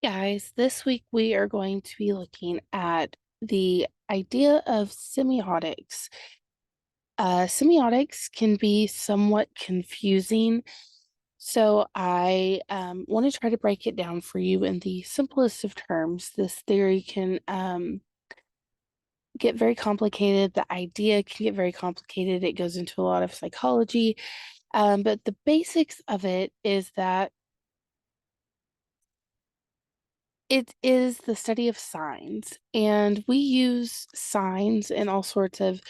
Guys, this week we are going to be looking at the idea of semiotics. Semiotics can be somewhat confusing, so I want to try to break it down for you in the simplest of terms. This theory can get very complicated, the idea can get very complicated, it goes into a lot of psychology, but the basics of it is that it is the study of signs, and we use signs in all sorts of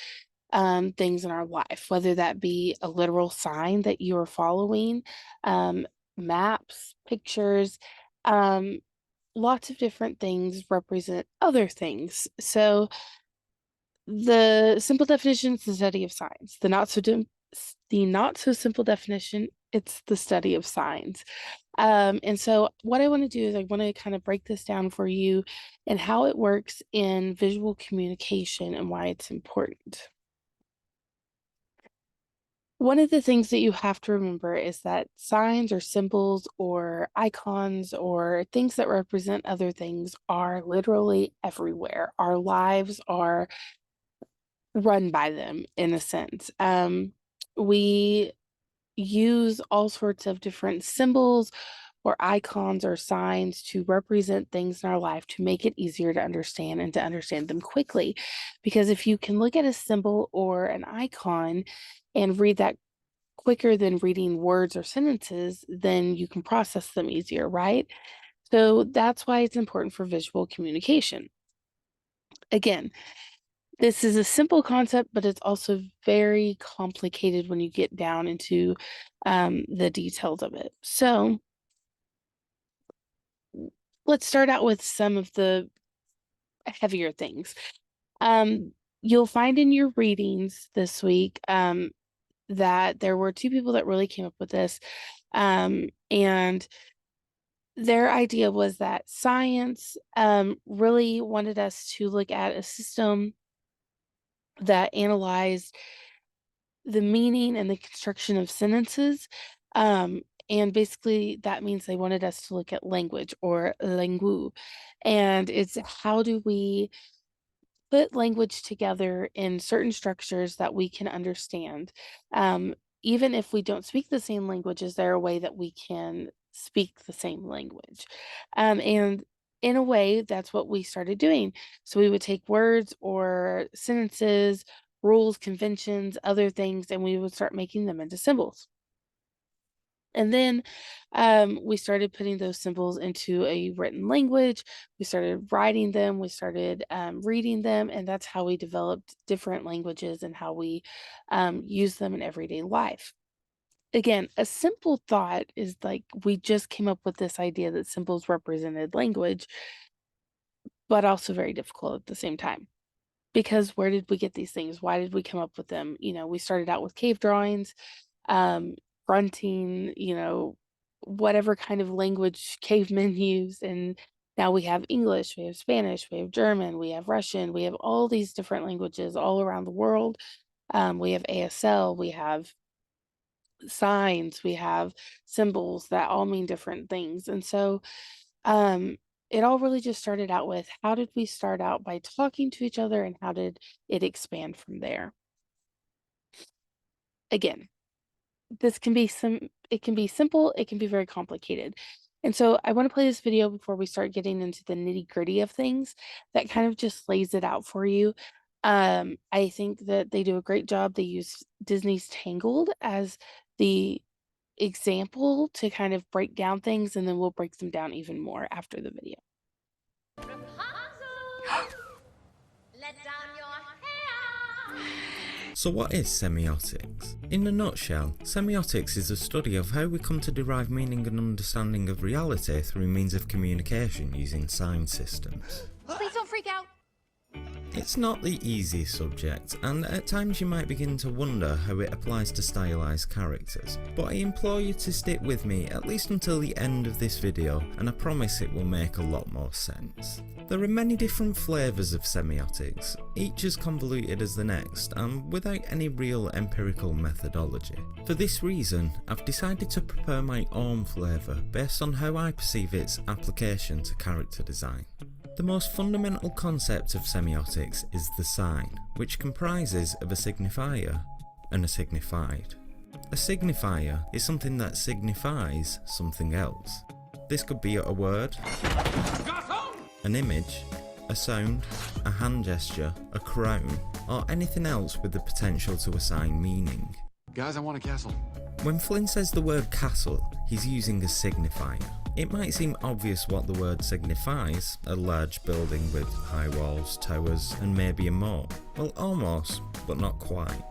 things in our life, whether that be a literal sign that you are following, um, maps, pictures, um, lots of different things represent other things. So the simple definition is the study of signs. The not so simple definition, it's the study of signs. And so what I want to do is I want to kind of break this down for you and how it works in visual communication and why it's important. One of the things that you have to remember is that signs or symbols or icons or things that represent other things are literally everywhere. Our lives are run by them in a sense. We use all sorts of different symbols or icons or signs to represent things in our life to make it easier to understand and to understand them quickly. Because if you can look at a symbol or an icon and read that quicker than reading words or sentences, then you can process them easier, right? So that's why it's important for visual communication. Again, this is a simple concept, but it's also very complicated when you get down into the details of it. So let's start out with some of the heavier things. You'll find in your readings this week that there were two people that really came up with this. And their idea was that science really wanted us to look at a system that analyzed the meaning and the construction of sentences. And basically, that means they wanted us to look at language or langue. And it's how do we put language together in certain structures that we can understand. Even if we don't speak the same language, is there a way that we can speak the same language? And in a way, that's what we started doing. So we would take words or sentences, rules, conventions, other things, and we would start making them into symbols. And then we started putting those symbols into a written language. We started writing them, we started reading them, and that's how we developed different languages and how we use them in everyday life. Again, a simple thought is like we just came up with this idea that symbols represented language, but also very difficult at the same time. Because where did we get these things? Why did we come up with them? We started out with cave drawings, um, grunting, whatever kind of language cavemen used. And now we have English, we have Spanish, we have German, we have Russian, we have all these different languages all around the world. We have ASL, we have signs, we have symbols that all mean different things. And so um, it all really just started out with how did we start out by talking to each other and how did it expand from there? Again, it can be simple, it can be very complicated. And so I want to play this video before we start getting into the nitty-gritty of things that kind of just lays it out for you. I think that they do a great job. They use Disney's Tangled as the example to kind of break down things, and then we'll break them down even more after the video. Rapunzel! Let down your hair! So what is semiotics? In a nutshell, semiotics is a study of how we come to derive meaning and understanding of reality through means of communication using sign systems. Please don't freak out. It's not the easiest subject, and at times you might begin to wonder how it applies to stylised characters, but I implore you to stick with me at least until the end of this video, and I promise it will make a lot more sense. There are many different flavours of semiotics, each as convoluted as the next, and without any real empirical methodology. For this reason, I've decided to prepare my own flavour based on how I perceive its application to character design. The most fundamental concept of semiotics is the sign, which comprises of a signifier and a signified. A signifier is something that signifies something else. This could be a word, an image, a sound, a hand gesture, a crown, or anything else with the potential to assign meaning. Guys, I want a castle. When Flynn says the word castle, he's using a signifier. It might seem obvious what the word signifies, a large building with high walls, towers, and maybe a moat. Well, almost, but not quite.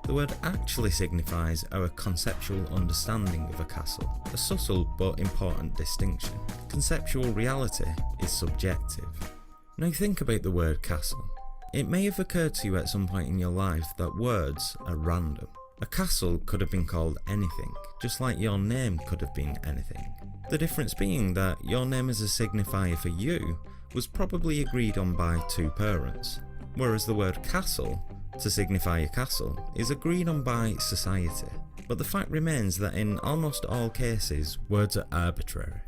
The word actually signifies our conceptual understanding of a castle, a subtle but important distinction. Conceptual reality is subjective. Now think about the word castle. It may have occurred to you at some point in your life that words are random. A castle could have been called anything, just like your name could have been anything. The difference being that your name as a signifier for you was probably agreed on by two parents, whereas the word castle, to signify a castle, is agreed on by society. But the fact remains that in almost all cases, words are arbitrary.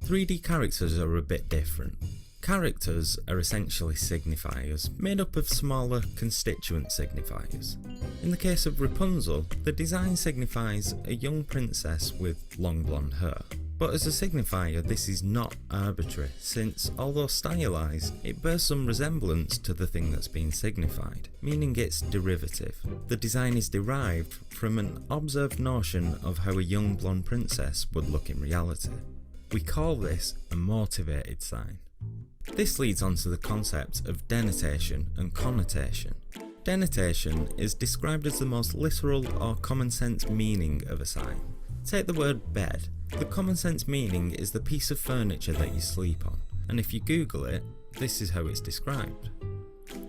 3D characters are a bit different. Characters are essentially signifiers, made up of smaller constituent signifiers. In the case of Rapunzel, the design signifies a young princess with long blonde hair. But as a signifier, this is not arbitrary, since although stylised, it bears some resemblance to the thing that's being signified, meaning it's derivative. The design is derived from an observed notion of how a young blonde princess would look in reality. We call this a motivated sign. This leads on to the concept of denotation and connotation. Denotation is described as the most literal or common sense meaning of a sign. Take the word bed. The common sense meaning is the piece of furniture that you sleep on, and if you Google it, this is how it's described.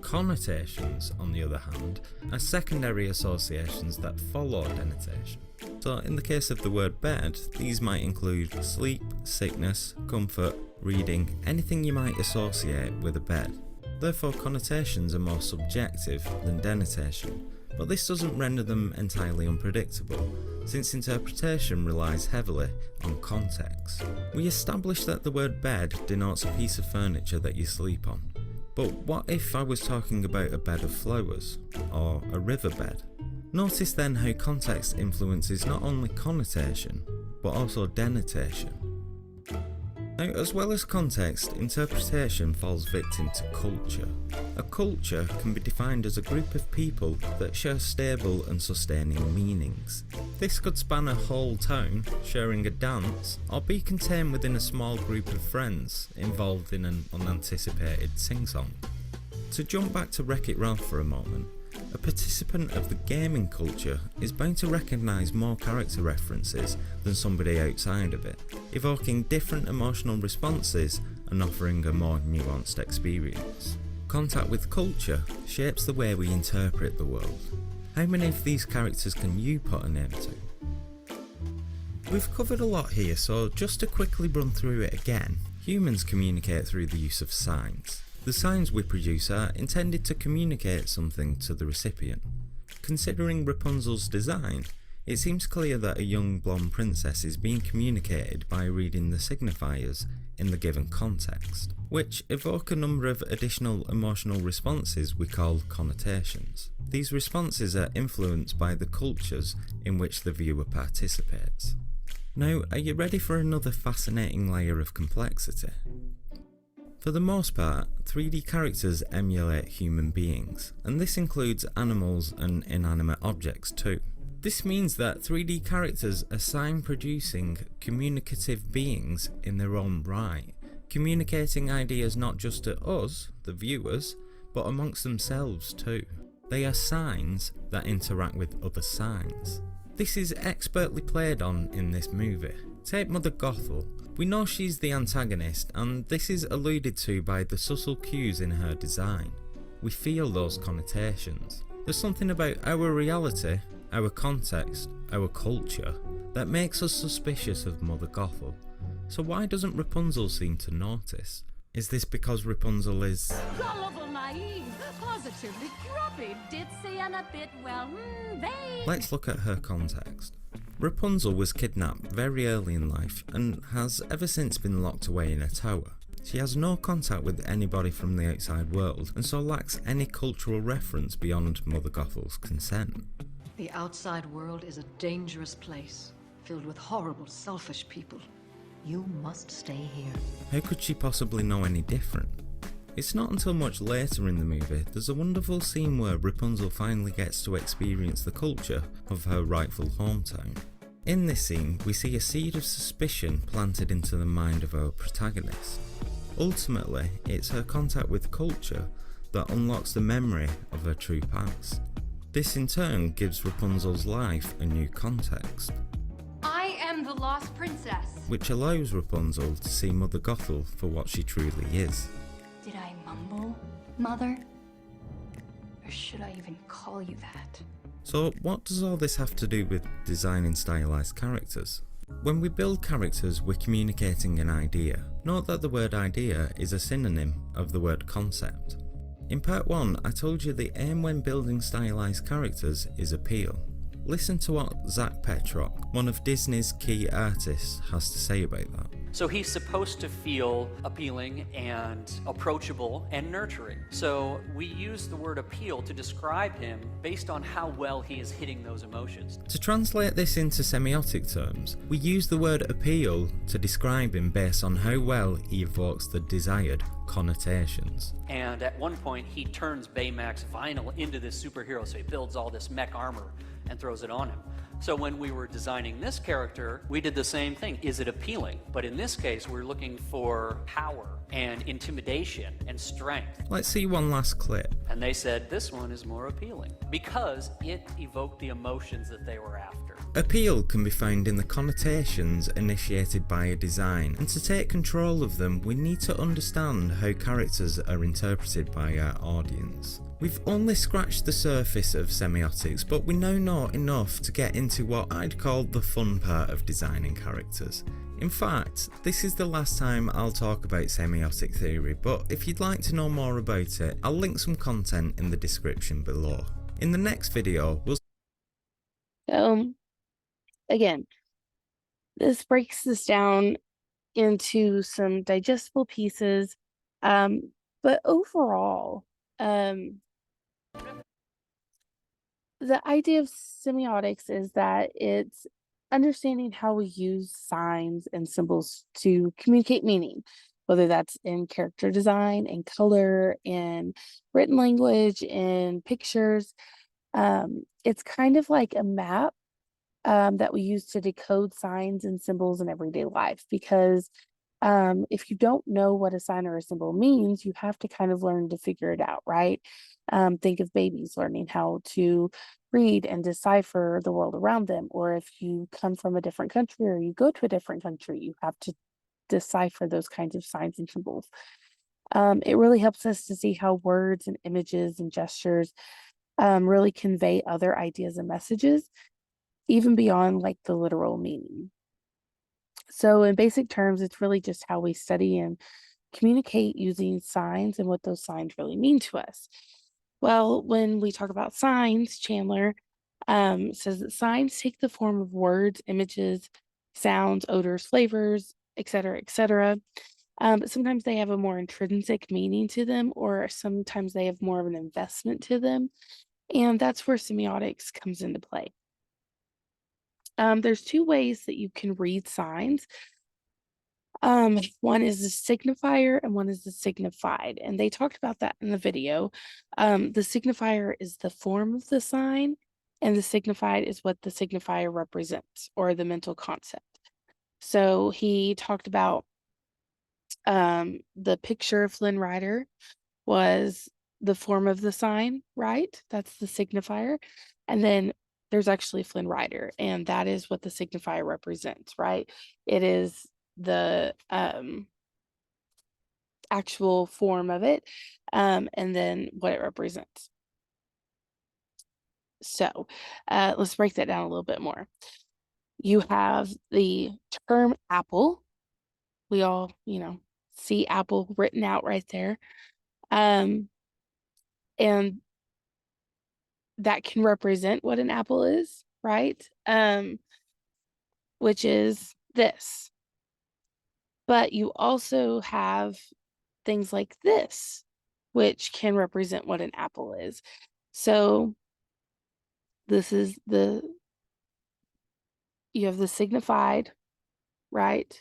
Connotations, on the other hand, are secondary associations that follow denotation. So in the case of the word bed, these might include sleep, sickness, comfort, reading, anything you might associate with a bed. Therefore, connotations are more subjective than denotation, but this doesn't render them entirely unpredictable, since interpretation relies heavily on context. We established that the word bed denotes a piece of furniture that you sleep on, but what if I was talking about a bed of flowers, or a riverbed? Notice then how context influences not only connotation, but also denotation. Now, as well as context, interpretation falls victim to culture. A culture can be defined as a group of people that share stable and sustaining meanings. This could span a whole town, sharing a dance, or be contained within a small group of friends involved in an unanticipated sing-song. To jump back to Wreck-It Ralph for a moment, a participant of the gaming culture is bound to recognise more character references than somebody outside of it, evoking different emotional responses and offering a more nuanced experience. Contact with culture shapes the way we interpret the world. How many of these characters can you put a name to? We've covered a lot here, so just to quickly run through it again, humans communicate through the use of signs. The signs we produce are intended to communicate something to the recipient. Considering Rapunzel's design, it seems clear that a young blonde princess is being communicated by reading the signifiers in the given context, which evoke a number of additional emotional responses we call connotations. These responses are influenced by the cultures in which the viewer participates. Now, are you ready for another fascinating layer of complexity? For the most part, 3D characters emulate human beings, and this includes animals and inanimate objects too. This means that 3D characters are sign-producing communicative beings in their own right, communicating ideas not just to us, the viewers, but amongst themselves too. They are signs that interact with other signs. This is expertly played on in this movie. Take Mother Gothel. We know she's the antagonist, and this is alluded to by the subtle cues in her design. we feel those connotations. There's something about our reality, our context, our culture, that makes us suspicious of Mother Gothel. So why doesn't Rapunzel seem to notice? Is this because Rapunzel is... Gullible, naive, positively droppy, ditzy, and a bit, well, vague. Let's look at her context. Rapunzel was kidnapped very early in life and has ever since been locked away in a tower. She has no contact with anybody from the outside world and so lacks any cultural reference beyond Mother Gothel's consent. The outside world is a dangerous place, filled with horrible, selfish people. You must stay here. How could she possibly know any different? It's not until much later in the movie there's a wonderful scene where Rapunzel finally gets to experience the culture of her rightful hometown. In this scene, we see a seed of suspicion planted into the mind of our protagonist. Ultimately, it's her contact with culture that unlocks the memory of her true past. This in turn gives Rapunzel's life a new context, I am the lost princess. which allows Rapunzel to see Mother Gothel for what she truly is. Did I mumble, Mother? Or should I even call you that? So what does all this have to do with designing stylized characters? When we build characters, we're communicating an idea. Note that the word idea is a synonym of the word concept. In part 1, I told you the aim when building stylized characters is appeal. Listen to what Zach Petrock, one of Disney's key artists, has to say about that. So he's supposed to feel appealing and approachable and nurturing. So we use the word appeal to describe him based on how well he is hitting those emotions. To translate this into semiotic terms, we use the word appeal to describe him based on how well he evokes the desired connotations. And at one point he turns Baymax Vinyl into this superhero, so he builds all this mech armor and throws it on him. So when we were designing this character, we did the same thing. Is it appealing? But in this case, we're looking for power and intimidation and strength. Let's see one last clip. And they said this one is more appealing because it evoked the emotions that they were after. Appeal can be found in the connotations initiated by a design, and to take control of them, we need to understand how characters are interpreted by our audience. We've only scratched the surface of semiotics, but we now know enough to get into what I'd call the fun part of designing characters. In fact, this is the last time I'll talk about semiotic theory, but if you'd like to know more about it, I'll link some content in the description below. In the next video, we'll Again, this breaks this down into some digestible pieces, but overall, the idea of semiotics is that it's understanding how we use signs and symbols to communicate meaning, whether that's in character design, in color, in written language, in pictures. It's kind of like a map that we use to decode signs and symbols in everyday life, because if you don't know what a sign or a symbol means, you have to kind of learn to figure it out, right? Think of babies learning how to read and decipher the world around them, or if you come from a different country or you go to a different country, you have to decipher those kinds of signs and symbols. It really helps us to see how words and images and gestures really convey other ideas and messages, even beyond like the literal meaning. So in basic terms, it's really just how we study and communicate using signs and what those signs really mean to us. Well, when we talk about signs, Chandler says that signs take the form of words, images, sounds, odors, flavors, etc., etc. But sometimes they have a more intrinsic meaning to them, or sometimes they have more of an investment to them. And that's where semiotics comes into play. There's two ways that you can read signs. One is the signifier and one is the signified. And they talked about that in the video. The signifier is the form of the sign, and the signified is what the signifier represents, or the mental concept. So he talked about the picture of Flynn Rider was the form of the sign, right? That's the signifier. And then there's actually Flynn Rider, and that is what the signifier represents, right? It is the actual form of it, and then what it represents. So let's break that down a little bit more. You have the term apple. We all, see apple written out right there. And that can represent what an apple is, right? Which is this. But you also have things like this, which can represent what an apple is. So this is you have the signified, right?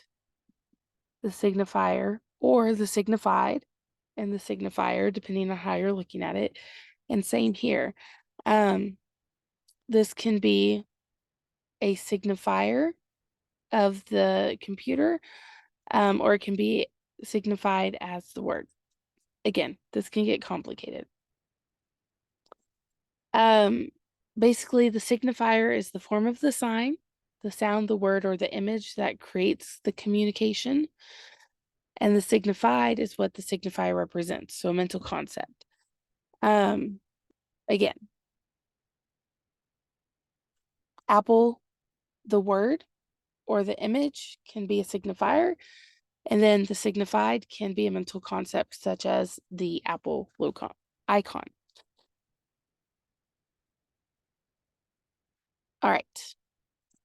The signifier, or the signified and the signifier, depending on how you're looking at it. And same here. This can be a signifier of the computer, or it can be signified as the word. Again, this can get complicated. Basically, the signifier is the form of the sign, the sound, the word, or the image that creates the communication. And the signified is what the signifier represents, so a mental concept. Again, apple, the word or the image, can be a signifier, and then the signified can be a mental concept such as the apple icon. All right.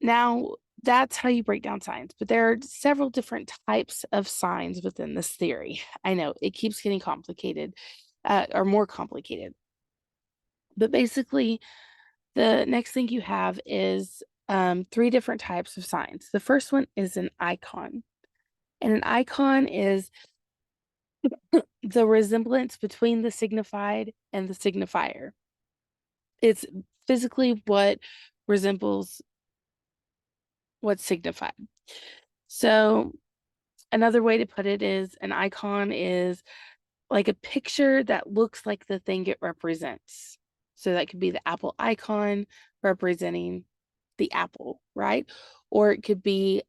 Now, that's how you break down signs, but there are several different types of signs within this theory. I know it keeps getting complicated, or more complicated. But basically, the next thing you have is 3 different types of signs. The first one is an icon. And an icon is the resemblance between the signified and the signifier. It's physically what resembles what's signified. So another way to put it is an icon is like a picture that looks like the thing it represents. So that could be the apple icon representing the apple, right? Or it could be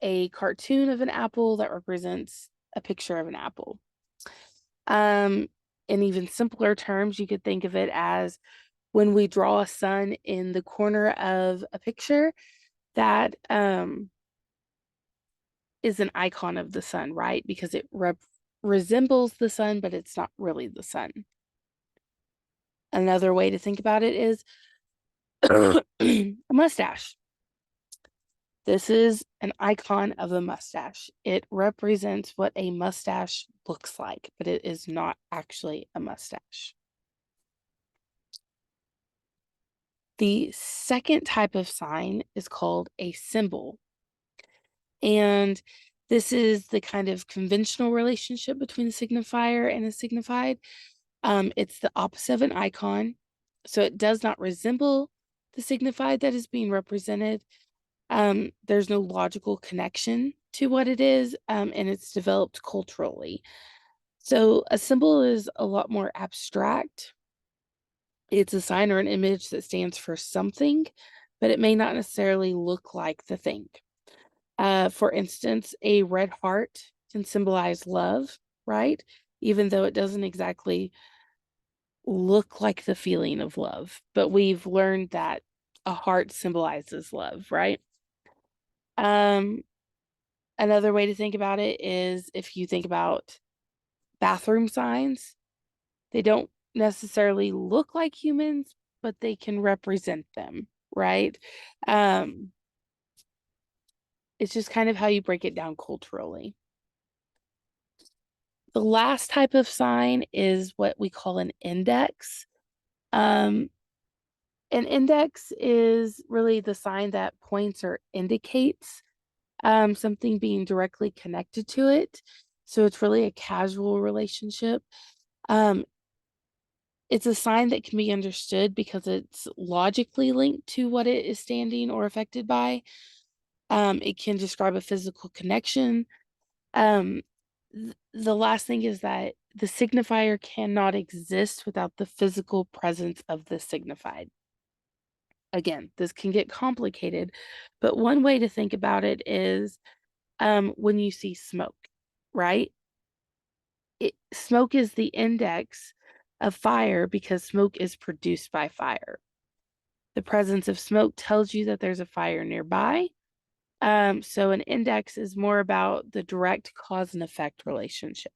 a cartoon of an apple that represents a picture of an apple. In even simpler terms, you could think of it as when we draw a sun in the corner of a picture, that is an icon of the sun, right? Because it resembles the sun, but it's not really the sun. Another way to think about it is a mustache. This is an icon of a mustache. It represents what a mustache looks like, but it is not actually a mustache. The second type of sign is called a symbol. And this is the kind of conventional relationship between the signifier and the signified. It's the opposite of an icon. So it does not resemble the signified that is being represented. There's no logical connection to what it is, and it's developed culturally. So a symbol is a lot more abstract. It's a sign or an image that stands for something, but it may not necessarily look like the thing. For instance, a red heart can symbolize love, right? Even though it doesn't exactly look like the feeling of love, but we've learned that a heart symbolizes love, right? Another way to think about it is if you think about bathroom signs, they don't necessarily look like humans, but they can represent them, right? It's just kind of how you break it down culturally. The last type of sign is what we call an index. An index is really the sign that points or indicates something being directly connected to it. So it's really a casual relationship. It's a sign that can be understood because it's logically linked to what it is standing or affected by. It can describe a physical connection. The last thing is that the signifier cannot exist without the physical presence of the signified. Again, this can get complicated, but one way to think about it is when you see smoke, right? smoke is the index of fire because smoke is produced by fire. The presence of smoke tells you that there's a fire nearby. So an index is more about the direct cause and effect relationship.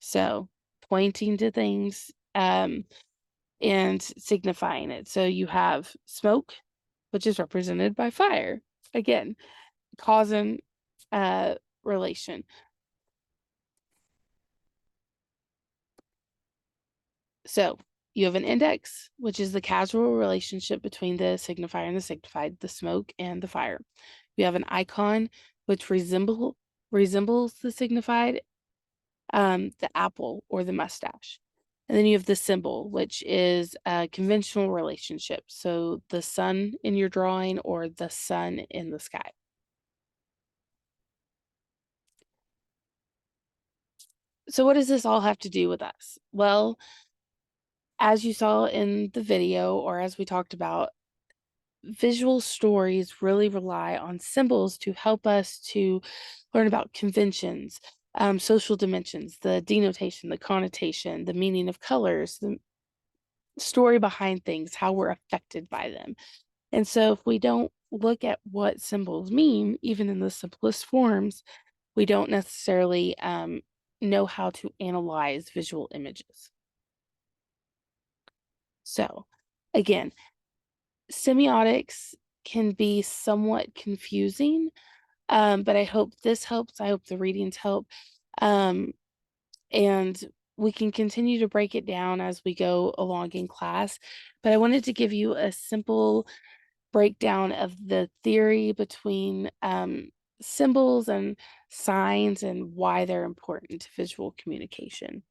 So pointing to things and signifying it. So you have smoke, which is represented by fire. Again, cause and relation. So you have an index, which is the casual relationship between the signifier and the signified, the smoke and the fire. You have an icon, which resembles the signified, the apple or the mustache. And then you have the symbol, which is a conventional relationship. So the sun in your drawing or the sun in the sky. So what does this all have to do with us? Well, as you saw in the video, or as we talked about, visual stories really rely on symbols to help us to learn about conventions, social dimensions, the denotation, the connotation, the meaning of colors, the story behind things, how we're affected by them. And so if we don't look at what symbols mean, even in the simplest forms, we don't necessarily know how to analyze visual images. So again, semiotics can be somewhat confusing, but I hope this helps. I hope the readings help. And we can continue to break it down as we go along in class. But I wanted to give you a simple breakdown of the theory between symbols and signs and why they're important to visual communication.